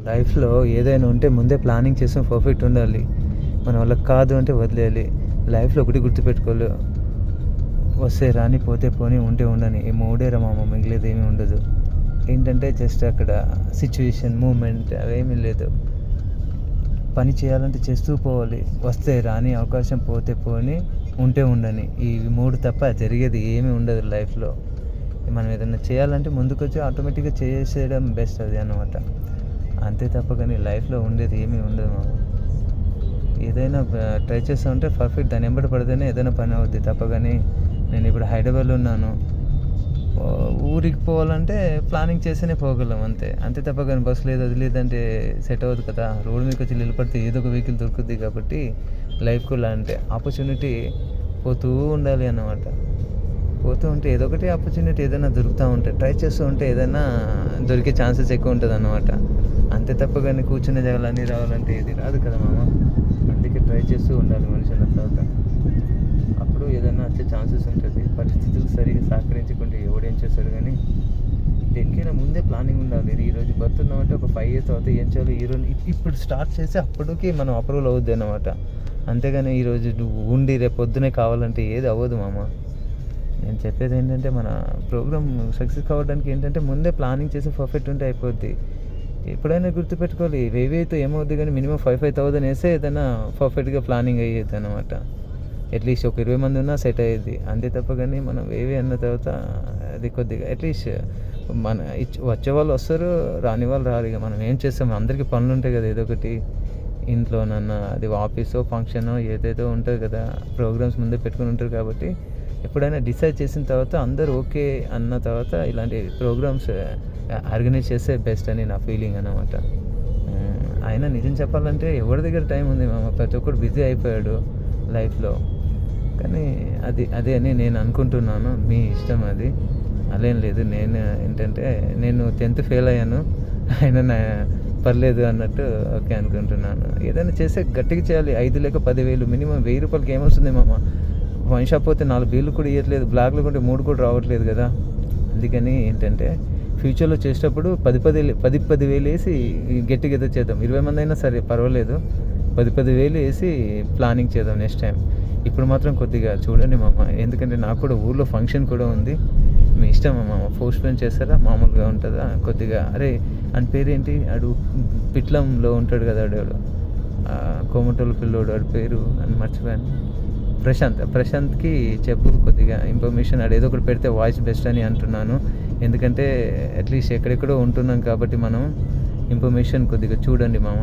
లైఫ్లో ఏదైనా ఉంటే ముందే ప్లానింగ్ చేసాం, పర్ఫెక్ట్ ఉండాలి. మన వాళ్ళకి కాదు అంటే వదిలేయాలి. లైఫ్లో ఒకటి గుర్తుపెట్టుకోవాలి, వస్తే రాని పోతే పోని ఉంటే ఉండని, ఈ మూడేరా మామ, మిగిలేదు ఏమీ ఉండదు. ఏంటంటే జస్ట్ అక్కడ సిచ్యువేషన్, మూమెంట్ అవేమీ లేదు. పని చేయాలంటే చేస్తూ పోవాలి, వస్తే రాని అవకాశం, పోతే పోని ఉంటే ఉండని, ఈ మూడు తప్ప జరిగేది ఏమీ ఉండదు లైఫ్లో. మనం ఏదైనా చేయాలంటే ముందుకు వచ్చి ఆటోమేటిక్గా చేసేయడం బెస్ట్ అది అన్నమాట. అంతే తప్ప కానీ లైఫ్లో ఉండేది ఏమీ ఉండదు మామ. ఏదైనా ట్రై చేస్తూ ఉంటే పర్ఫెక్ట్ దాని వెంబడి పడితేనే ఏదైనా పని అవుద్ది తప్ప కానీ. నేను ఇప్పుడు హైదరాబాద్లో ఉన్నాను, ఊరికి పోవాలంటే ప్లానింగ్ చేస్తేనే పోగలం అంతే. అంతే తప్ప కానీ బస్సు లేదు అది లేదంటే సెట్ అవ్వదు కదా. రోడ్డు మీదకి వచ్చి నిలబడితే ఏదో ఒక వెహికల్ దొరుకుద్ది. కాబట్టి లైఫ్ కూడా అంటే ఆపర్చునిటీ పోతూ ఉండాలి అన్నమాట. పోతూ ఉంటే ఏదో ఒకటి ఆపర్చునిటీ ఏదైనా దొరుకుతూ ఉంటే, ట్రై చేస్తూ ఉంటే ఏదైనా దొరికే ఛాన్సెస్ ఎక్కువ ఉంటుంది అన్నమాట. అంతే తప్ప కానీ కూర్చునే జాగాలు అన్నీ రావాలంటే ఏది రాదు కదా మామ. అందుకే ట్రై చేస్తూ ఉండాలి మనిషి అన్న తర్వాత. అప్పుడు ఏదైనా వచ్చే ఛాన్సెస్ ఉంటుంది. పరిస్థితులు సరిగ్గా సహకరించుకుంటే ఎవడేం చేస్తాడు కానీ దేనికైనా ముందే ప్లానింగ్ ఉండాలి. ఈరోజు బతున్నామంటే ఒక 5 years తర్వాత ఏం చేయాలి, ఈరోజు ఇప్పుడు స్టార్ట్ చేస్తే అప్పటికి మనం అప్రూవల్ అవుద్ది అన్నమాట. అంతేగాని ఈరోజు నువ్వు ఉండి రేపు పొద్దునే కావాలంటే ఏది అవ్వదు మామ. నేను చెప్పేది ఏంటంటే మన ప్రోగ్రామ్ సక్సెస్ కావడానికి ఏంటంటే ముందే ప్లానింగ్ చేసి పర్ఫెక్ట్ ఉంటే అయిపోద్ది. ఎప్పుడైనా గుర్తుపెట్టుకోవాలి, వేవేతో ఏమవుద్ది కానీ మినిమం 5,000 వేస్తే ఏదైనా పర్ఫెక్ట్గా ప్లానింగ్ అయ్యేది అనమాట. అట్లీస్ట్ ఒక 20 మంది ఉన్నా సెట్ అయ్యేది. అంతే తప్ప కానీ మనం వేవే అన్న తర్వాత అది కొద్దిగా అట్లీస్ట్ మన వచ్చే వాళ్ళు వస్తారు, రాని వాళ్ళు రారు. ఇక మనం ఏం చేస్తాం, అందరికీ పనులు ఉంటాయి కదా ఏదో ఒకటి. ఇంట్లోనన్నా అది ఆఫీసో ఫంక్షనో ఏదేదో ఉంటుంది కదా, ప్రోగ్రామ్స్ ముందే పెట్టుకుని ఉంటారు. కాబట్టి ఎప్పుడైనా డిసైడ్ చేసిన తర్వాత అందరూ ఓకే అన్న తర్వాత ఇలాంటి ప్రోగ్రామ్స్ ఆర్గనైజ్ చేస్తే బెస్ట్ అని నా ఫీలింగ్ అన్నమాట. అయినా నిజం చెప్పాలంటే ఎవరి దగ్గర టైం ఉంది మామ, ప్రతి ఒక్కరు బిజీ అయిపోయాడు లైఫ్లో. కానీ అదే అని నేను అనుకుంటున్నాను. మీ ఇష్టం అది, అదేం లేదు. నేను ఏంటంటే నేను 10th ఫెయిల్ అయ్యాను, అయినా పర్లేదు అన్నట్టు ఓకే అనుకుంటున్నాను. ఏదైనా చేస్తే గట్టిగా చేయాలి. 5 లేక 10,000 మినిమం 1000 రూపాయలకి ఏమొస్తుంది మామ. వన్ షాప్ పోతే 4 బిల్లు కూడా ఇవ్వట్లేదు, బ్లాక్లో కొంటే 3 కూడా రావట్లేదు కదా. అందుకని ఏంటంటే ఫ్యూచర్లో చేసేటప్పుడు 10,000 వేసి గట్టిగా ఏదో చేద్దాం. 20 మంది అయినా సరే పర్వాలేదు, 10,000 వేసి ప్లానింగ్ చేద్దాం నెక్స్ట్ టైం. ఇప్పుడు మాత్రం కొద్దిగా చూడండి మామ, ఎందుకంటే నాకు కూడా ఊళ్ళో ఫంక్షన్ కూడా ఉంది. మీ ఇష్టం మామ, పోస్ట్పోన్ చేస్తారా మామూలుగా ఉంటుందా కొద్దిగా. అరే అని పేరేంటి, అడు పిట్లంలో ఉంటాడు కదా అడు కోమటోలు పిల్లోడు, అడు పేరు అని మర్చిపోయాను. ప్రశాంత్కి చెప్పు కొద్దిగా ఇన్ఫర్మేషన్, అదేదో ఒకటి పెడితే వాయిస్ బెస్ట్ అని అంటున్నాను. ఎందుకంటే అట్లీస్ట్ ఎక్కడెక్కడో ఉంటున్నాం కాబట్టి మనం ఇన్ఫర్మేషన్ కొద్దిగా చూడండి మామ.